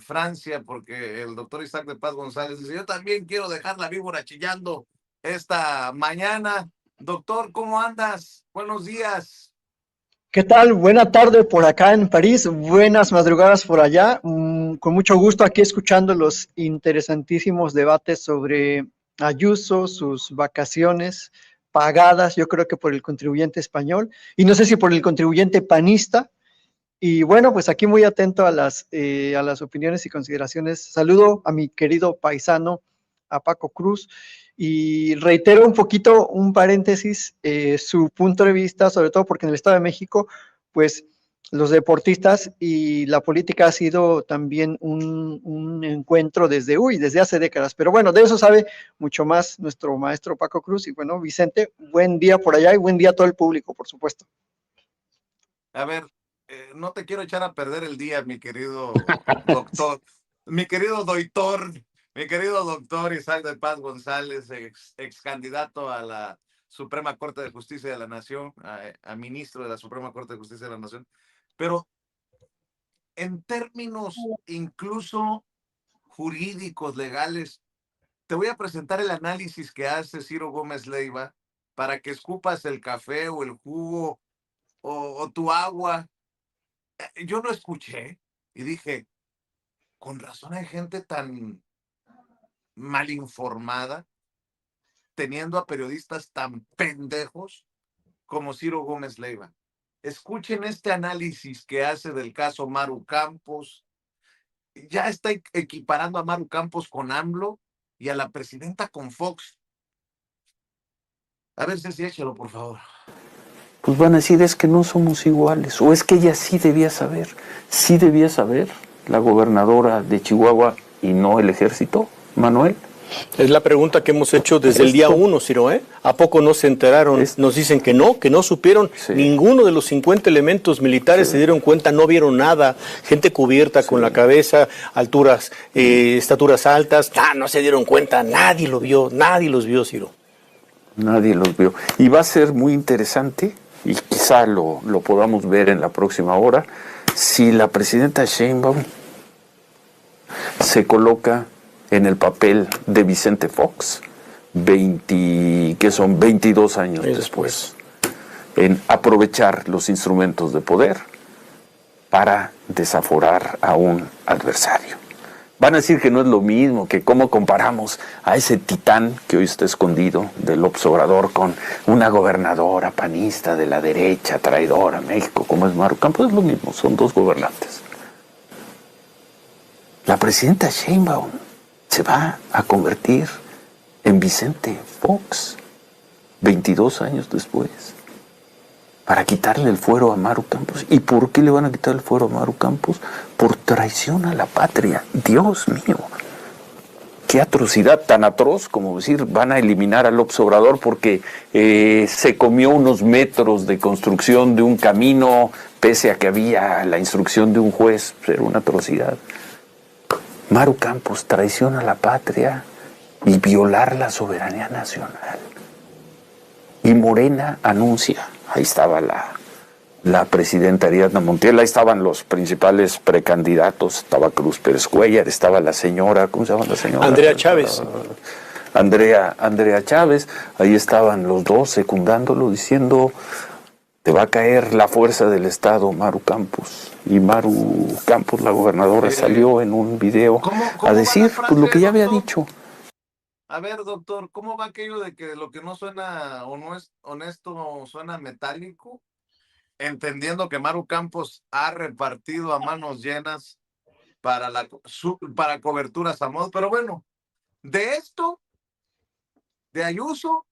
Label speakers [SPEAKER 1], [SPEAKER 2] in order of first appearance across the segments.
[SPEAKER 1] Francia, porque el doctor Isaac de Paz González dice, yo también quiero dejar la víbora chillando esta mañana. Doctor, ¿cómo andas? Buenos días.
[SPEAKER 2] ¿Qué tal? Buena tarde por acá en París, buenas madrugadas por allá. Con mucho gusto aquí escuchando los interesantísimos debates sobre Ayuso, sus vacaciones pagadas, yo creo que por el contribuyente español, y no sé si por el contribuyente panista. Y bueno, pues aquí muy atento a las opiniones y consideraciones. Saludo a mi querido paisano, a Paco Cruz, y reitero un poquito, un paréntesis, su punto de vista, sobre todo porque en el Estado de México, pues los deportistas y la política ha sido también un encuentro desde hace décadas. Pero bueno, de eso sabe mucho más nuestro maestro Paco Cruz. Y bueno, Vicente, buen día por allá y buen día a todo el público, por supuesto.
[SPEAKER 1] A ver, no te quiero echar a perder el día, mi querido doctor, mi querido doctor Isaac de Paz González, ex candidato a la Suprema Corte de Justicia de la Nación, a ministro de la Suprema Corte de Justicia de la Nación, pero en términos incluso jurídicos, legales, te voy a presentar el análisis que hace Ciro Gómez Leiva para que escupas el café o el jugo o tu agua. Yo lo escuché y dije, con razón hay gente tan mal informada, teniendo a periodistas tan pendejos como Ciro Gómez Leiva. Escuchen este análisis que hace del caso Maru Campos. Ya está equiparando a Maru Campos con AMLO y a la presidenta con Fox. A ver, Ceci, échalo, por favor.
[SPEAKER 3] Pues van a decir, es que no somos iguales, o es que ella sí debía saber la gobernadora de Chihuahua y no el ejército, Manuel.
[SPEAKER 4] Es la pregunta que hemos hecho desde el día 1, Ciro, ¿eh? ¿A poco no se enteraron? Nos dicen que no supieron. Sí. Ninguno de los 50 elementos militares se dieron cuenta, no vieron nada. Gente cubierta con la cabeza, alturas, estaturas altas. No se dieron cuenta, nadie lo vio, nadie los vio, Ciro.
[SPEAKER 3] Nadie los vio. Y va a ser muy interesante, y quizá lo podamos ver en la próxima hora, si la presidenta Sheinbaum se coloca en el papel de Vicente Fox, que son 22 años después, en aprovechar los instrumentos de poder para desaforar a un adversario. Van a decir que no es lo mismo, que cómo comparamos a ese titán que hoy está escondido del López Obrador con una gobernadora panista de la derecha, traidora a México, como es Maru Campos. Es lo mismo, son dos gobernantes. La presidenta Sheinbaum se va a convertir en Vicente Fox 22 años después para quitarle el fuero a Maru Campos. ¿Y por qué le van a quitar el fuero a Maru Campos? Por traición a la patria. Dios mío, qué atrocidad, tan atroz como decir van a eliminar al López Obrador porque se comió unos metros de construcción de un camino pese a que había la instrucción de un juez. Era una atrocidad. Maru Campos, traición a la patria y violar la soberanía nacional. Y Morena anuncia, ahí estaba la presidenta Ariadna Montiel, ahí estaban los principales precandidatos, estaba Cruz Pérez Cuellar, estaba la señora, ¿cómo se llama la señora?
[SPEAKER 4] Andrea Chávez.
[SPEAKER 3] Andrea Chávez, ahí estaban los dos secundándolo, diciendo, te va a caer la fuerza del Estado, Maru Campos. Y Maru Campos, la gobernadora, salió en un video a decir pues, lo que ya había dicho.
[SPEAKER 1] A ver, doctor, ¿cómo va aquello de que lo que no suena o no es honesto suena metálico? Entendiendo que Maru Campos ha repartido a manos llenas para coberturas a modo, pero bueno, de esto, de Ayuso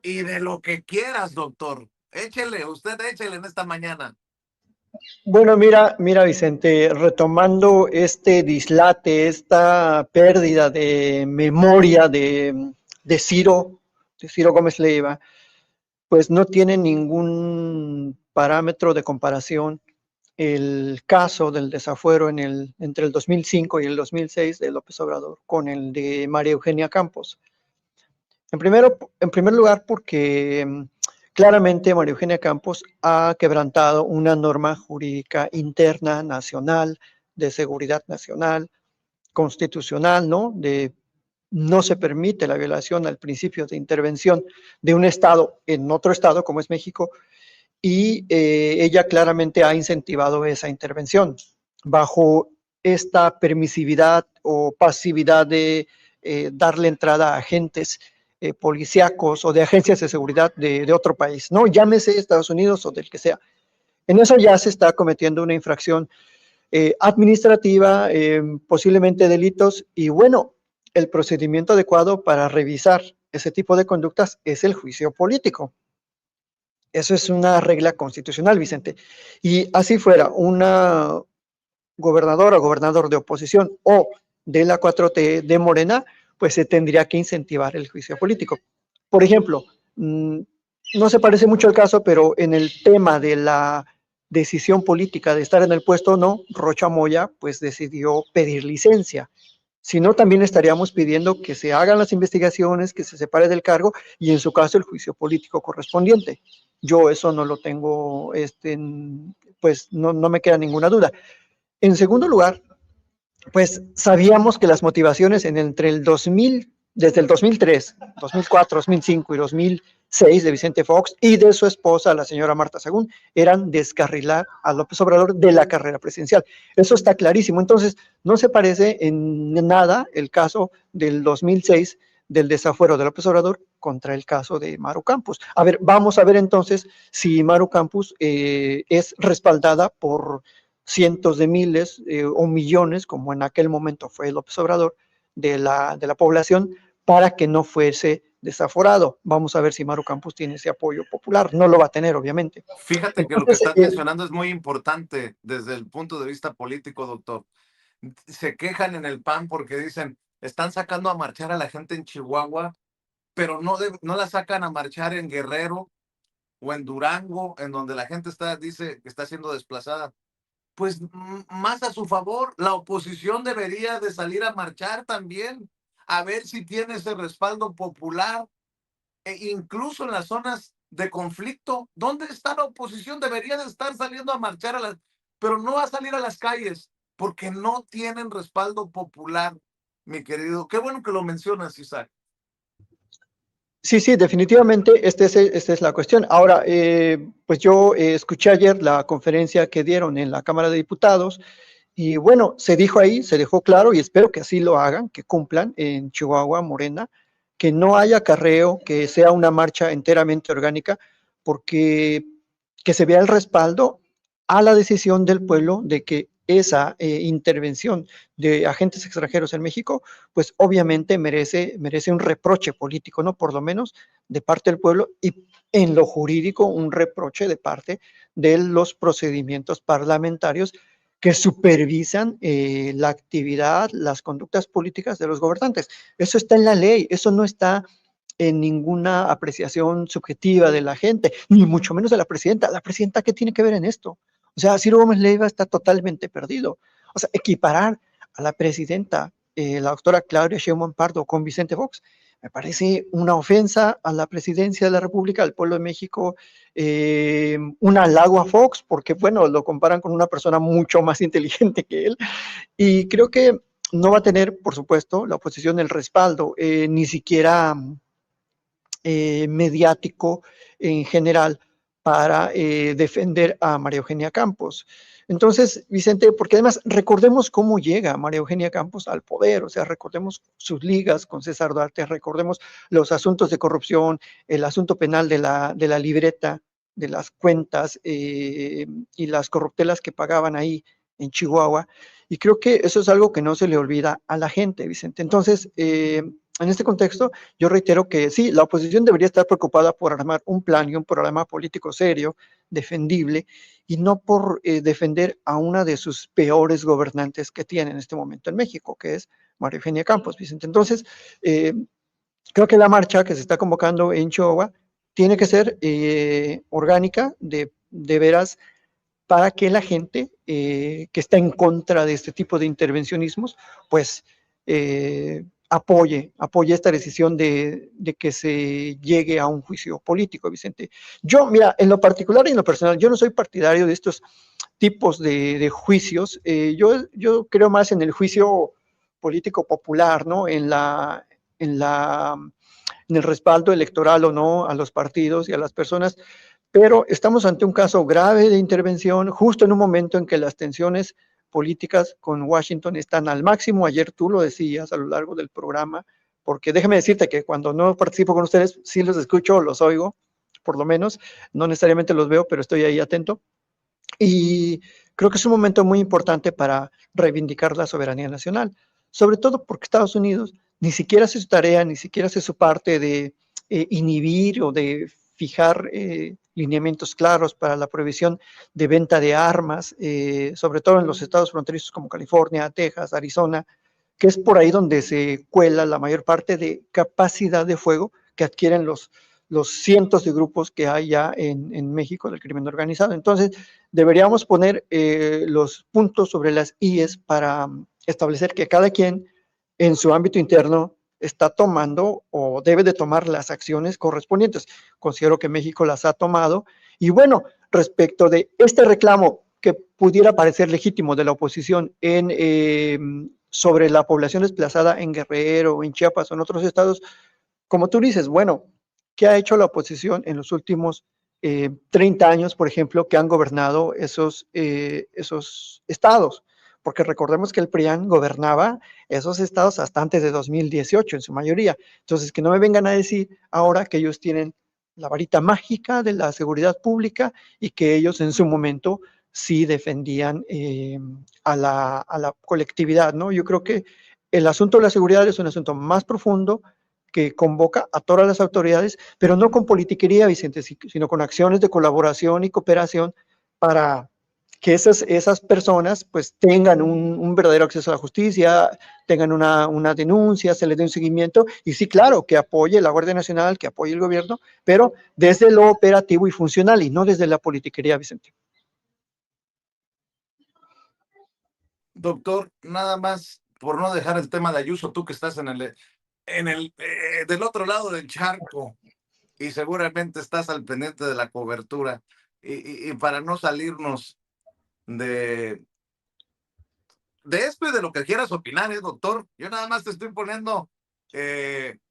[SPEAKER 1] y de lo que quieras, doctor. Échele en esta mañana.
[SPEAKER 2] Bueno, mira, Vicente, retomando este dislate, esta pérdida de memoria de Ciro Gómez Leiva, pues no tiene ningún parámetro de comparación el caso del desafuero entre el 2005 y el 2006 de López Obrador con el de María Eugenia Campos. En primer lugar, porque claramente María Eugenia Campos ha quebrantado una norma jurídica interna, nacional, de seguridad nacional, constitucional, ¿no? No se permite la violación al principio de intervención de un Estado en otro Estado, como es México, y ella claramente ha incentivado esa intervención bajo esta permisividad o pasividad de darle entrada a agentes policíacos o de agencias de seguridad de otro país, ¿no? Llámese Estados Unidos o del que sea. En eso ya se está cometiendo una infracción administrativa, posiblemente delitos, y bueno, el procedimiento adecuado para revisar ese tipo de conductas es el juicio político. Eso es una regla constitucional, Vicente. Y así fuera una gobernadora o gobernador de oposición o de la 4T de Morena, pues se tendría que incentivar el juicio político. Por ejemplo, no se parece mucho al caso, pero en el tema de la decisión política de estar en el puesto o no, Rocha Moya pues decidió pedir licencia. Si no, también estaríamos pidiendo que se hagan las investigaciones, que se separe del cargo y en su caso el juicio político correspondiente. Yo eso no lo tengo, pues no me queda ninguna duda. En segundo lugar, pues sabíamos que las motivaciones entre el 2000, desde el 2003, 2004, 2005 y 2006 de Vicente Fox y de su esposa, la señora Marta Sagún, eran descarrilar a López Obrador de la carrera presidencial. Eso está clarísimo. Entonces, no se parece en nada el caso del 2006 del desafuero de López Obrador contra el caso de Maru Campos. A ver, vamos a ver entonces si Maru Campos es respaldada por cientos de miles o millones, como en aquel momento fue López Obrador, de la población, para que no fuese desaforado. Vamos a ver si Maru Campos tiene ese apoyo popular. No lo va a tener, obviamente.
[SPEAKER 1] Fíjate que lo que estás mencionando es muy importante desde el punto de vista político, doctor. Se quejan en el PAN porque dicen, están sacando a marchar a la gente en Chihuahua, pero no la sacan a marchar en Guerrero o en Durango, en donde la gente dice que está siendo desplazada. Pues más a su favor, la oposición debería de salir a marchar también, a ver si tiene ese respaldo popular, incluso en las zonas de conflicto. ¿Dónde está la oposición? Debería de estar saliendo a marchar, pero no va a salir a las calles, porque no tienen respaldo popular, mi querido. Qué bueno que lo mencionas, Isaac.
[SPEAKER 2] Sí, definitivamente esta es la cuestión. Ahora, pues yo escuché ayer la conferencia que dieron en la Cámara de Diputados y bueno, se dijo ahí, se dejó claro y espero que así lo hagan, que cumplan en Chihuahua, Morena, que no haya acarreo, que sea una marcha enteramente orgánica, porque que se vea el respaldo a la decisión del pueblo de que esa intervención de agentes extranjeros en México, pues obviamente merece un reproche político, ¿no? Por lo menos de parte del pueblo y en lo jurídico un reproche de parte de los procedimientos parlamentarios que supervisan la actividad, las conductas políticas de los gobernantes. Eso está en la ley, eso no está en ninguna apreciación subjetiva de la gente, ni mucho menos de la presidenta. ¿La presidenta qué tiene que ver en esto? O sea, Ciro Gómez Leiva está totalmente perdido. O sea, equiparar a la presidenta, la doctora Claudia Sheinbaum Pardo, con Vicente Fox, me parece una ofensa a la presidencia de la República, al pueblo de México, un halago a Fox, porque, bueno, lo comparan con una persona mucho más inteligente que él, y creo que no va a tener, por supuesto, la oposición el respaldo, ni siquiera mediático en general, para defender a María Eugenia Campos. Entonces, Vicente, porque además recordemos cómo llega María Eugenia Campos al poder, o sea, recordemos sus ligas con César Duarte, recordemos los asuntos de corrupción, el asunto penal de la libreta, de las cuentas y las corruptelas que pagaban ahí en Chihuahua, y creo que eso es algo que no se le olvida a la gente, Vicente. Entonces, en este contexto, yo reitero que sí, la oposición debería estar preocupada por armar un plan y un programa político serio, defendible, y no por defender a una de sus peores gobernantes que tiene en este momento en México, que es María Eugenia Campos, Vicente. Entonces, creo que la marcha que se está convocando en Chihuahua tiene que ser orgánica, de veras, para que la gente que está en contra de este tipo de intervencionismos, pues apoye esta decisión de que se llegue a un juicio político, Vicente. Yo, mira, en lo particular y en lo personal, yo no soy partidario de estos tipos de juicios. Yo creo más en el juicio político popular, ¿no? En el respaldo electoral o no a los partidos y a las personas, pero estamos ante un caso grave de intervención justo en un momento en que las tensiones políticas con Washington están al máximo. Ayer tú lo decías a lo largo del programa, porque déjame decirte que cuando no participo con ustedes, sí los escucho, los oigo, por lo menos, no necesariamente los veo, pero estoy ahí atento. Y creo que es un momento muy importante para reivindicar la soberanía nacional, sobre todo porque Estados Unidos ni siquiera hace su tarea, ni siquiera hace su parte de inhibir o de fijar lineamientos claros para la prohibición de venta de armas, sobre todo en los estados fronterizos como California, Texas, Arizona, que es por ahí donde se cuela la mayor parte de capacidad de fuego que adquieren los cientos de grupos que hay ya en México del crimen organizado. Entonces, deberíamos poner los puntos sobre las IES para establecer que cada quien en su ámbito interno está tomando o debe de tomar las acciones correspondientes. Considero que México las ha tomado. Y bueno, respecto de este reclamo que pudiera parecer legítimo de la oposición sobre la población desplazada en Guerrero, en Chiapas o en otros estados, como tú dices, bueno, ¿qué ha hecho la oposición en los últimos 30 años, por ejemplo, que han gobernado esos estados? Porque recordemos que el PRIAN gobernaba esos estados hasta antes de 2018, en su mayoría. Entonces, que no me vengan a decir ahora que ellos tienen la varita mágica de la seguridad pública y que ellos en su momento sí defendían a la colectividad, ¿no? Yo creo que el asunto de la seguridad es un asunto más profundo que convoca a todas las autoridades, pero no con politiquería, Vicente, sino con acciones de colaboración y cooperación para que esas personas pues tengan un verdadero acceso a la justicia, tengan una denuncia, se les dé un seguimiento, y sí, claro, que apoye la Guardia Nacional, que apoye el gobierno, pero desde lo operativo y funcional, y no desde la politiquería, Vicente.
[SPEAKER 1] Doctor, nada más, por no dejar el tema de Ayuso, tú que estás del otro lado del charco y seguramente estás al pendiente de la cobertura, y para no salirnos de esto y de lo que quieras opinar, doctor. Yo nada más te estoy poniendo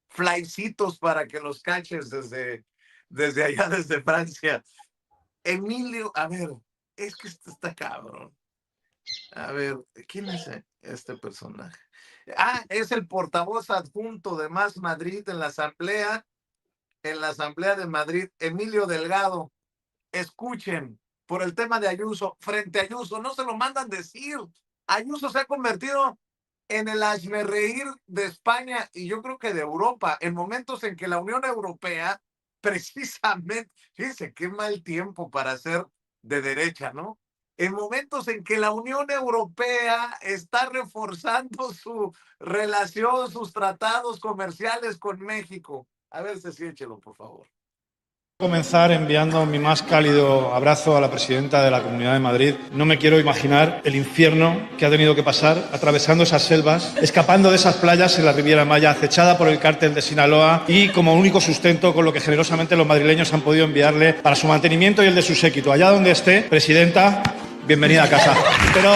[SPEAKER 1] flycitos para que los caches desde allá, desde Francia. Emilio, a ver, es que esto está cabrón. A ver, ¿quién es este personaje? Ah, es el portavoz adjunto de Más Madrid en la Asamblea de Madrid, Emilio Delgado. Escuchen, por el tema de Ayuso, frente a Ayuso, no se lo mandan decir. Ayuso se ha convertido en el hazmerreír de España y yo creo que de Europa, en momentos en que la Unión Europea, precisamente, fíjense qué mal tiempo para ser de derecha, ¿no? En momentos en que la Unión Europea está reforzando su relación, sus tratados comerciales con México. A ver, sí, échelo, por favor.
[SPEAKER 5] Comenzar enviando mi más cálido abrazo a la presidenta de la Comunidad de Madrid. No me quiero imaginar el infierno que ha tenido que pasar atravesando esas selvas, escapando de esas playas en la Riviera Maya, acechada por el cártel de Sinaloa y como único sustento con lo que generosamente los madrileños han podido enviarle para su mantenimiento y el de su séquito. Allá donde esté, presidenta, bienvenida a casa. Pero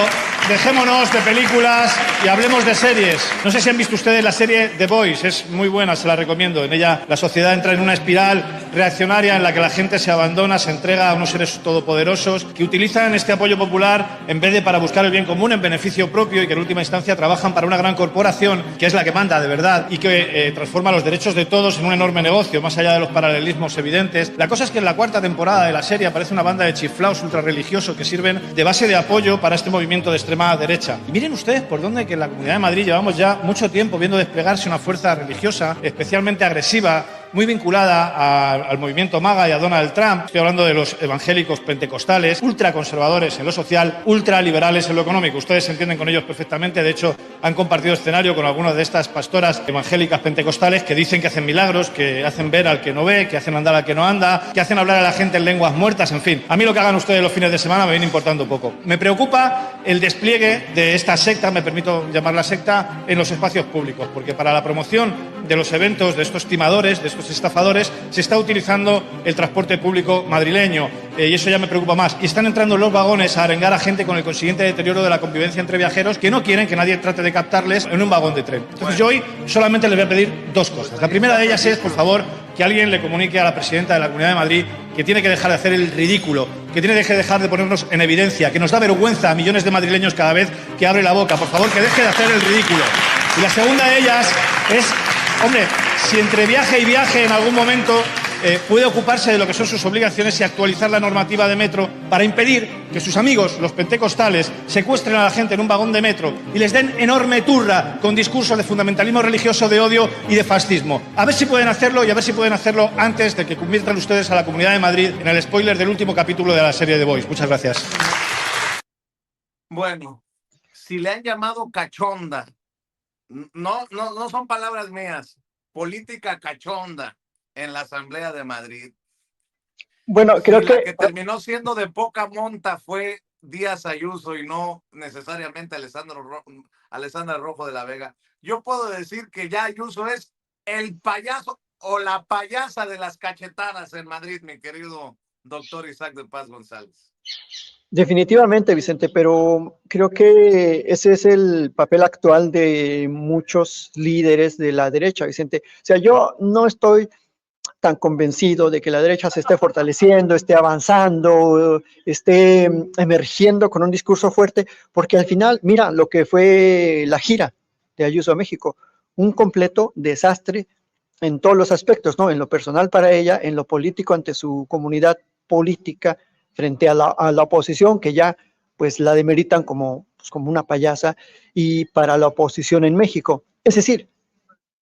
[SPEAKER 5] dejémonos de películas y hablemos de series. No sé si han visto ustedes la serie The Boys, es muy buena, se la recomiendo. En ella la sociedad entra en una espiral reaccionaria en la que la gente se abandona, se entrega a unos seres todopoderosos que utilizan este apoyo popular en vez de para buscar el bien común en beneficio propio y que en última instancia trabajan para una gran corporación que es la que manda de verdad y que transforma los derechos de todos en un enorme negocio, más allá de los paralelismos evidentes. La cosa es que en la cuarta temporada de la serie aparece una banda de chiflaos ultrarreligiosos que sirven de base de apoyo para este movimiento de extrema derecha. Y miren ustedes por dónde que en la Comunidad de Madrid llevamos ya mucho tiempo viendo desplegarse una fuerza religiosa especialmente agresiva muy vinculada al movimiento MAGA y a Donald Trump. Estoy hablando de los evangélicos pentecostales, ultraconservadores en lo social, ultraliberales en lo económico. Ustedes se entienden con ellos perfectamente. De hecho, han compartido escenario con algunas de estas pastoras evangélicas pentecostales que dicen que hacen milagros, que hacen ver al que no ve, que hacen andar al que no anda, que hacen hablar a la gente en lenguas muertas, en fin. A mí lo que hagan ustedes los fines de semana me viene importando poco. Me preocupa el despliegue de esta secta, me permito llamarla secta, en los espacios públicos, porque para la promoción de los eventos de estos timadores, de estos estafadores, se está utilizando el transporte público madrileño, y eso ya me preocupa más. Y están entrando en los vagones a arengar a gente con el consiguiente deterioro de la convivencia entre viajeros que no quieren que nadie trate de captarles en un vagón de tren. Entonces yo hoy solamente les voy a pedir dos cosas. La primera de ellas es, por favor, que alguien le comunique a la presidenta de la Comunidad de Madrid que tiene que dejar de hacer el ridículo, que tiene que dejar de ponernos en evidencia, que nos da vergüenza a millones de madrileños cada vez que abre la boca. Por favor, que deje de hacer el ridículo. Y la segunda de ellas es, hombre, si entre viaje y viaje en algún momento puede ocuparse de lo que son sus obligaciones y actualizar la normativa de metro para impedir que sus amigos, los pentecostales, secuestren a la gente en un vagón de metro y les den enorme turra con discursos de fundamentalismo religioso, de odio y de fascismo. A ver si pueden hacerlo, y a ver si pueden hacerlo antes de que conviertan ustedes a la Comunidad de Madrid en el spoiler del último capítulo de la serie The Boys. Muchas gracias.
[SPEAKER 1] Bueno, si le han llamado cachonda, no son palabras mías, política cachonda en la Asamblea de Madrid.
[SPEAKER 2] Bueno, creo
[SPEAKER 1] la
[SPEAKER 2] que
[SPEAKER 1] terminó siendo de poca monta fue Díaz Ayuso y no necesariamente Alessandra Rojo de la Vega. Yo puedo decir que ya Ayuso es el payaso o la payasa de las cachetadas en Madrid, mi querido doctor Isaac de Paz González.
[SPEAKER 2] definitivamente, Vicente, pero creo que ese es el papel actual de muchos líderes de la derecha, Vicente. O sea, yo no estoy tan convencido de que la derecha se esté fortaleciendo, esté avanzando, esté emergiendo con un discurso fuerte, porque al final, mira lo que fue la gira de Ayuso a México, un completo desastre en todos los aspectos, ¿no? En lo personal para ella, en lo político ante su comunidad política, frente a la oposición, que ya pues la demeritan como una payasa, y para la oposición en México. Es decir,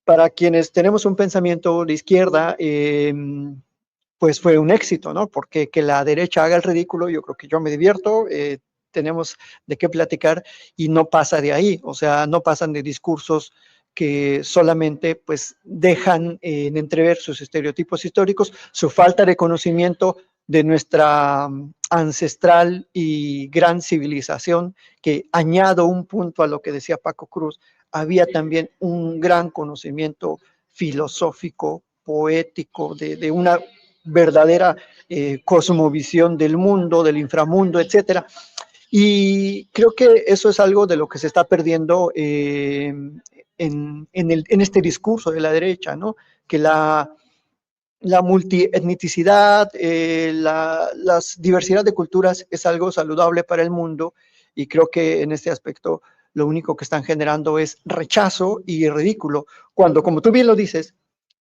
[SPEAKER 2] para quienes tenemos un pensamiento de izquierda, pues fue un éxito, ¿no? Porque que la derecha haga el ridículo, yo creo que yo me divierto, tenemos de qué platicar y no pasa de ahí, o sea, no pasan de discursos que solamente pues dejan en entrever sus estereotipos históricos, su falta de conocimiento de nuestra ancestral y gran civilización, que añado un punto a lo que decía Paco Cruz, había también un gran conocimiento filosófico, poético, de una verdadera cosmovisión del mundo, del inframundo, etcétera. Y creo que eso es algo de lo que se está perdiendo en este discurso de la derecha, ¿no? Que la multietnicidad, la diversidad de culturas es algo saludable para el mundo, y creo que en este aspecto lo único que están generando es rechazo y ridículo, cuando, como tú bien lo dices,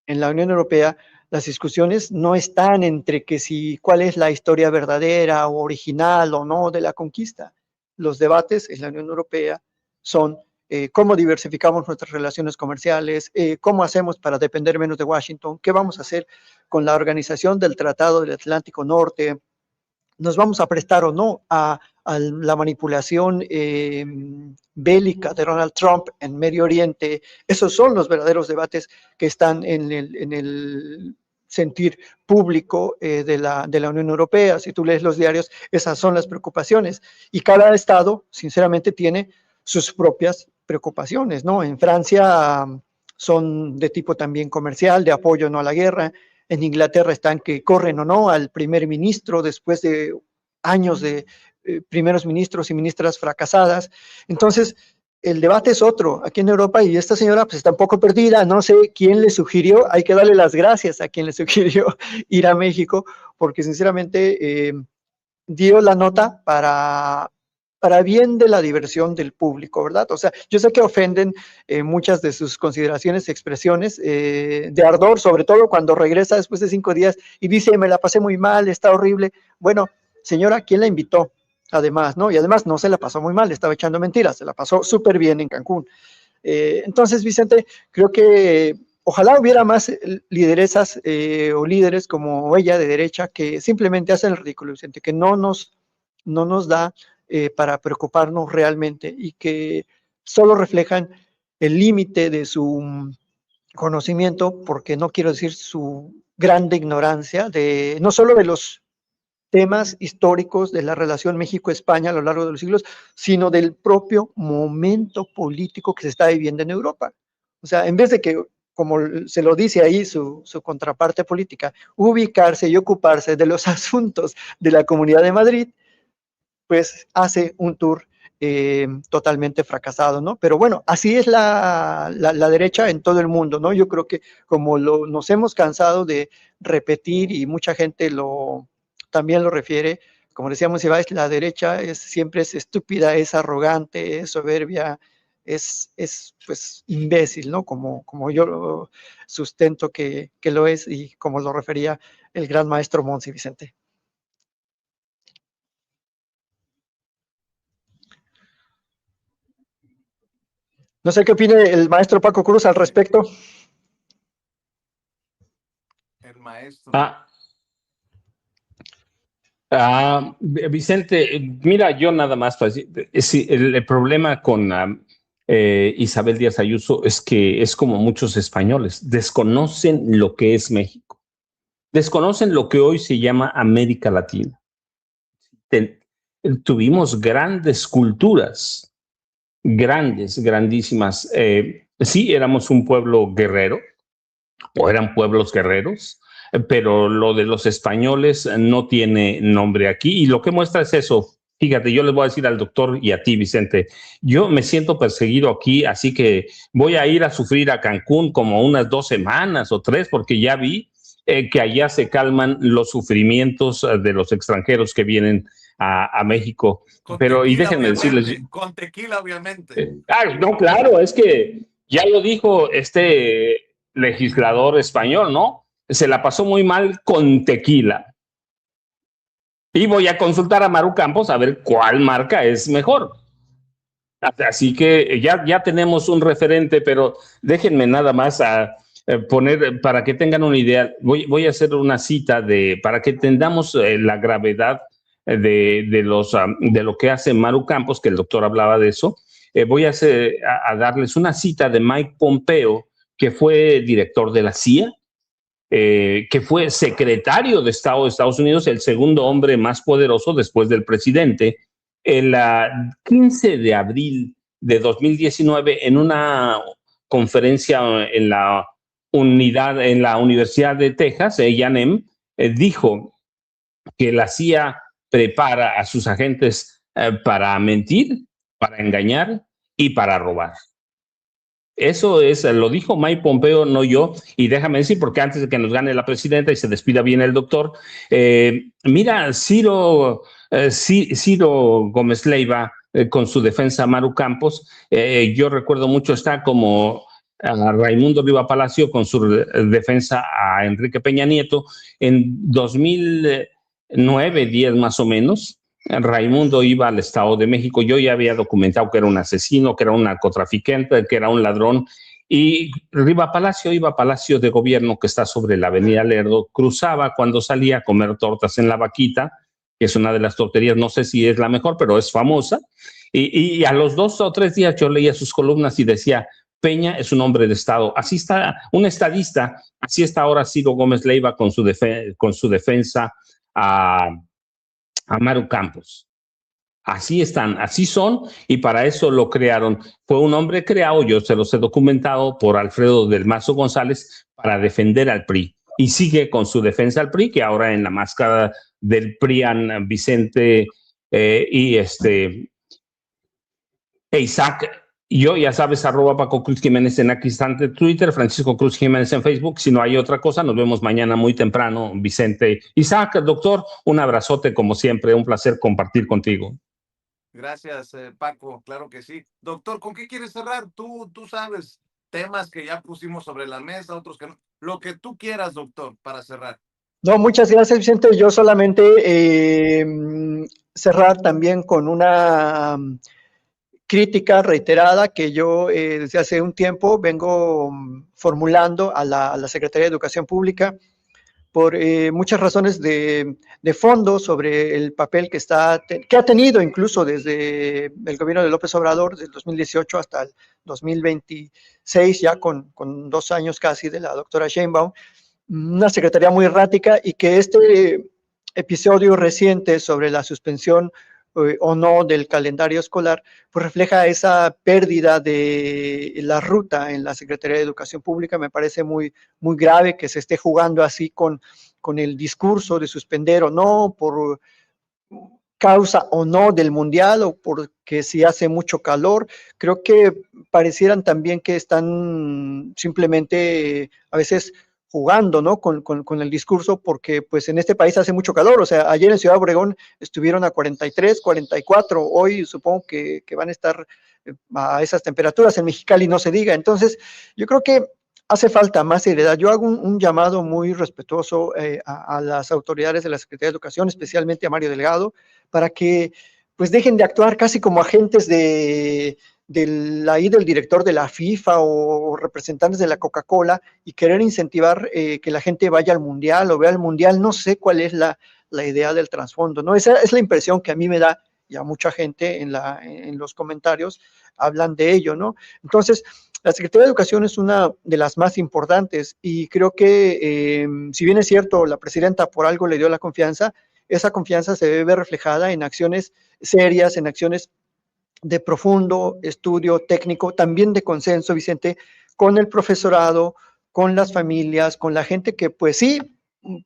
[SPEAKER 2] en la Unión Europea las discusiones no están entre que si cuál es la historia verdadera o original o no de la conquista. Los debates en la Unión Europea son cómo diversificamos nuestras relaciones comerciales, cómo hacemos para depender menos de Washington, qué vamos a hacer con la organización del Tratado del Atlántico Norte, nos vamos a prestar o no a la manipulación bélica de Donald Trump en Medio Oriente. Esos son los verdaderos debates que están en el sentir público de la Unión Europea. Si tú lees los diarios, esas son las preocupaciones. Y cada estado, sinceramente, tiene sus propias preocupaciones, ¿no? En Francia son de tipo también comercial, de apoyo no a la guerra. En Inglaterra están que corren o no al primer ministro después de años de primeros ministros y ministras fracasadas. Entonces, el debate es otro aquí en Europa, y esta señora pues está un poco perdida, no sé quién le sugirió, hay que darle las gracias a quien le sugirió ir a México, porque sinceramente dio la nota para bien de la diversión del público, ¿verdad? O sea, yo sé que ofenden muchas de sus consideraciones y expresiones de ardor, sobre todo cuando regresa después de 5 días y dice, me la pasé muy mal, está horrible. Bueno, señora, ¿quién la invitó? Además, ¿no? Y además no se la pasó muy mal, estaba echando mentiras, se la pasó súper bien en Cancún. Entonces, Vicente, creo que ojalá hubiera más lideresas o líderes como ella de derecha que simplemente hacen el ridículo, Vicente, que no nos da para preocuparnos realmente y que solo reflejan el límite de su conocimiento, porque no quiero decir su grande ignorancia, de no solo de los temas históricos de la relación México-España a lo largo de los siglos, sino del propio momento político que se está viviendo en Europa. O sea, en vez de que, como se lo dice ahí su contraparte política, ubicarse y ocuparse de los asuntos de la Comunidad de Madrid, pues hace un tour totalmente fracasado, ¿no? Pero bueno, así es la derecha en todo el mundo, ¿no? Yo creo que como nos hemos cansado de repetir y mucha gente también lo refiere, como decíamos, la derecha siempre es estúpida, es arrogante, es soberbia, es pues imbécil, ¿no? Como yo lo sustento que lo es y como lo refería el gran maestro Monsi, Vicente. No sé qué opine el maestro Paco Cruz al respecto.
[SPEAKER 1] El maestro.
[SPEAKER 6] Vicente, mira, yo nada más, el problema con Isabel Díaz Ayuso es que es como muchos españoles, desconocen lo que es México, desconocen lo que hoy se llama América Latina. Tuvimos grandes culturas, grandísimas. Sí, éramos un pueblo guerrero, o eran pueblos guerreros, pero lo de los españoles no tiene nombre aquí, y lo que muestra es eso. Fíjate, yo les voy a decir al doctor y a ti, Vicente, yo me siento perseguido aquí, así que voy a ir a sufrir a Cancún como unas 2 semanas o 3, porque ya vi que allá se calman los sufrimientos de los extranjeros que vienen a México. Pero, y déjenme decirles...
[SPEAKER 1] Con tequila, obviamente.
[SPEAKER 6] No, claro, es que ya lo dijo este legislador español, ¿no? Se la pasó muy mal con tequila. Y voy a consultar a Maru Campos a ver cuál marca es mejor. Así que ya tenemos un referente, pero déjenme nada más poner, para que tengan una idea, voy a hacer una cita para que entendamos la gravedad de lo que hace Maru Campos, que el doctor hablaba de eso. Voy a darles una cita de Mike Pompeo, que fue director de la CIA, que fue secretario de Estado de Estados Unidos, el segundo hombre más poderoso después del presidente. El 15 de abril de 2019, en una conferencia en la Universidad de Texas, A&M, dijo que la CIA prepara a sus agentes para mentir, para engañar y para robar. Eso lo dijo Mike Pompeo, no yo. Y déjame decir, porque antes de que nos gane la presidenta y se despida bien el doctor, mira, Ciro Gómez Leiva con su defensa a Maru Campos, yo recuerdo mucho, está como Raimundo Riva Palacio con su defensa a Enrique Peña Nieto en 2009, 10 más o menos. Raimundo iba al Estado de México, yo ya había documentado que era un asesino, que era un narcotraficante, que era un ladrón, y Riva Palacio iba a Palacio de Gobierno, que está sobre la avenida Lerdo, cruzaba cuando salía a comer tortas en La Vaquita, que es una de las torterías, no sé si es la mejor, pero es famosa, y a los 2 o 3 días yo leía sus columnas y decía, Peña es un hombre de Estado. Así está un estadista, así está ahora Ciro Gómez Leiva con su defensa a Maru Campos. Así están, así son, y para eso lo crearon. Fue un hombre creado, yo se los he documentado, por Alfredo del Mazo González para defender al PRI. Y sigue con su defensa al PRI, que ahora en la máscara del PRIAN, Vicente y Isaac. Yo, ya sabes, @ Paco Cruz Jiménez en aquí instante Twitter, Francisco Cruz Jiménez en Facebook. Si no hay otra cosa, nos vemos mañana muy temprano, Vicente. Isaac, doctor, un abrazote como siempre, un placer compartir contigo.
[SPEAKER 1] Gracias, Paco, claro que sí. Doctor, ¿con qué quieres cerrar? Tú sabes, temas que ya pusimos sobre la mesa, otros que no. Lo que tú quieras, doctor, para cerrar.
[SPEAKER 2] No, muchas gracias, Vicente. Yo solamente cerrar también con una crítica reiterada que yo desde hace un tiempo vengo formulando a la Secretaría de Educación Pública por muchas razones de fondo sobre el papel que ha tenido incluso desde el gobierno de López Obrador, del 2018 hasta el 2026, ya con 2 años casi de la doctora Sheinbaum, una secretaría muy errática, y que este episodio reciente sobre la suspensión o no del calendario escolar, pues refleja esa pérdida de la ruta en la Secretaría de Educación Pública. Me parece muy, muy grave que se esté jugando así con el discurso de suspender o no, por causa o no del mundial, o porque si hace mucho calor. Creo que parecieran también que están simplemente a veces jugando, ¿no? Con el discurso, porque pues en este país hace mucho calor. O sea, ayer en Ciudad Obregón estuvieron a 43, 44, hoy supongo que van a estar a esas temperaturas, en Mexicali no se diga. Entonces, yo creo que hace falta más seriedad. Yo hago un llamado muy respetuoso a las autoridades de la Secretaría de Educación, especialmente a Mario Delgado, para que pues dejen de actuar casi como agentes del director de la FIFA o representantes de la Coca-Cola, y querer incentivar que la gente vaya al mundial o vea el mundial. No sé cuál es la idea del trasfondo, ¿no? Esa es la impresión que a mí me da, y a mucha gente en los comentarios hablan de ello, ¿no? Entonces, la Secretaría de Educación es una de las más importantes, y creo que si bien es cierto, la presidenta por algo le dio la confianza, esa confianza se debe ver reflejada en acciones serias, en acciones de profundo estudio técnico, también de consenso, Vicente, con el profesorado, con las familias, con la gente que, pues sí,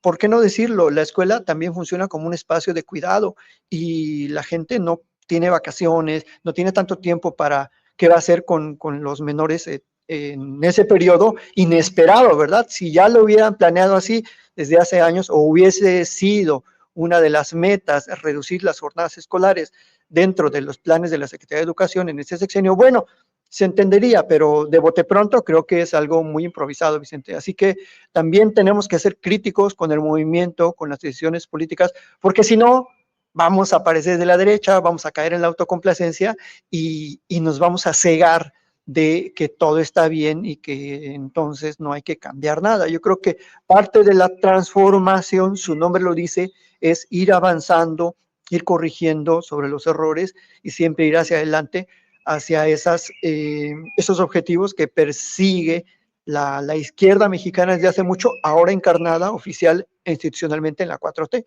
[SPEAKER 2] ¿por qué no decirlo? La escuela también funciona como un espacio de cuidado, y la gente no tiene vacaciones, no tiene tanto tiempo para qué va a hacer con los menores en ese periodo inesperado, ¿verdad? Si ya lo hubieran planeado así desde hace años, o hubiese sido una de las metas reducir las jornadas escolares dentro de los planes de la Secretaría de Educación en este sexenio, bueno, se entendería, pero de bote pronto creo que es algo muy improvisado, Vicente. Así que también tenemos que ser críticos con el movimiento, con las decisiones políticas, porque si no, vamos a aparecer de la derecha, vamos a caer en la autocomplacencia, y nos vamos a cegar de que todo está bien y que entonces no hay que cambiar nada. Yo creo que parte de la transformación, su nombre lo dice, es ir avanzando, ir corrigiendo sobre los errores, y siempre ir hacia adelante, hacia esos objetivos que persigue la izquierda mexicana desde hace mucho, ahora encarnada oficial e institucionalmente en la 4T.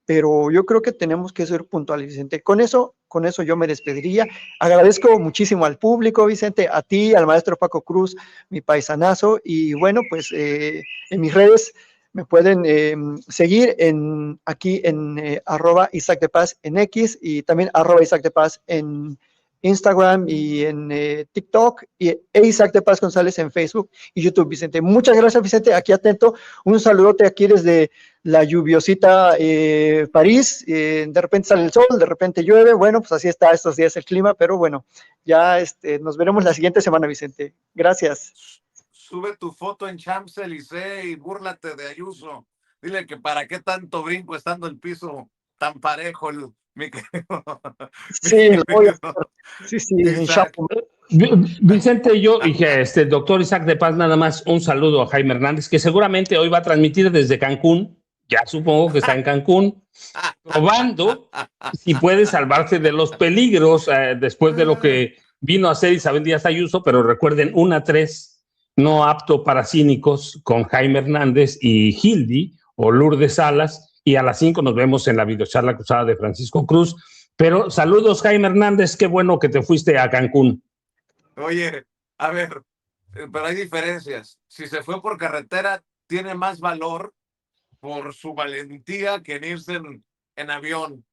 [SPEAKER 2] Pero yo creo que tenemos que ser puntuales, Vicente. Con eso yo me despediría. Agradezco muchísimo al público, Vicente, a ti, al maestro Paco Cruz, mi paisanazo, y bueno, pues en mis redes me pueden seguir aquí en @Isaac de Paz en X, y también @Isaac de Paz en Instagram y en TikTok, e Isaac de Paz González en Facebook y YouTube, Vicente. Muchas gracias, Vicente, aquí atento. Un saludote aquí desde la lluviosita París. De repente sale el sol, de repente llueve. Bueno, pues así está estos días el clima, pero bueno, ya nos veremos la siguiente semana, Vicente. Gracias.
[SPEAKER 1] Sube tu foto en Champs-Élysées y búrlate de Ayuso. Dile que para qué tanto brinco estando el piso tan parejo, mi querido.
[SPEAKER 2] Sí, lo voy a hacer. Sí, en Chapo.
[SPEAKER 6] Vicente, yo dije, doctor Isaac de Paz, nada más un saludo a Jaime Hernández, que seguramente hoy va a transmitir desde Cancún. Ya supongo que está en Cancún, probando si puede salvarse de los peligros después de lo que vino a hacer Isabel Díaz Ayuso. Pero recuerden, 1-3, no apto para cínicos, con Jaime Hernández y Hildy o Lourdes Salas, y a las 5 nos vemos en la videocharla cruzada de Francisco Cruz. Pero saludos, Jaime Hernández, qué bueno que te fuiste a Cancún.
[SPEAKER 1] Oye, a ver, pero hay diferencias. Si se fue por carretera, tiene más valor por su valentía que en irse en avión.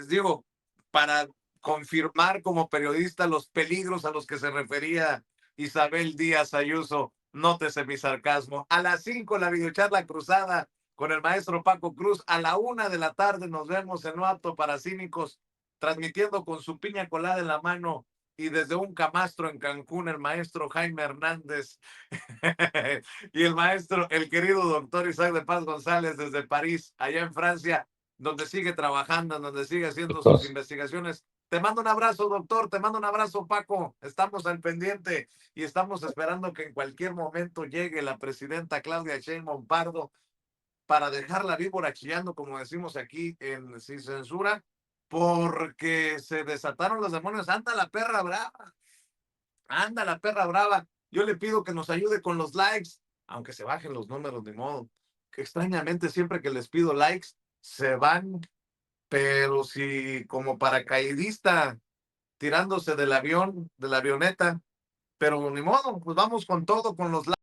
[SPEAKER 1] Digo, para confirmar como periodista los peligros a los que se refería Isabel Díaz Ayuso, nótese mi sarcasmo. A las 5 la videocharla cruzada con el maestro Paco Cruz. A la 1 de la tarde nos vemos en No Apto para Cínicos, transmitiendo con su piña colada en la mano y desde un camastro en Cancún, el maestro Jaime Hernández y el querido doctor Isaac de Paz González desde París, allá en Francia, donde sigue trabajando, donde sigue haciendo sus investigaciones Te mando un abrazo, doctor. Te mando un abrazo, Paco. Estamos al pendiente y estamos esperando que en cualquier momento llegue la presidenta Claudia Sheinbaum Pardo para dejar la víbora chillando, como decimos aquí en Sin Censura, porque se desataron los demonios. Anda la perra brava. Anda la perra brava. Yo le pido que nos ayude con los likes, aunque se bajen los números, de modo. Que extrañamente siempre que les pido likes, se van, pero si como paracaidista tirándose del avión, de la avioneta, pero ni modo, pues vamos con todo, con los likes.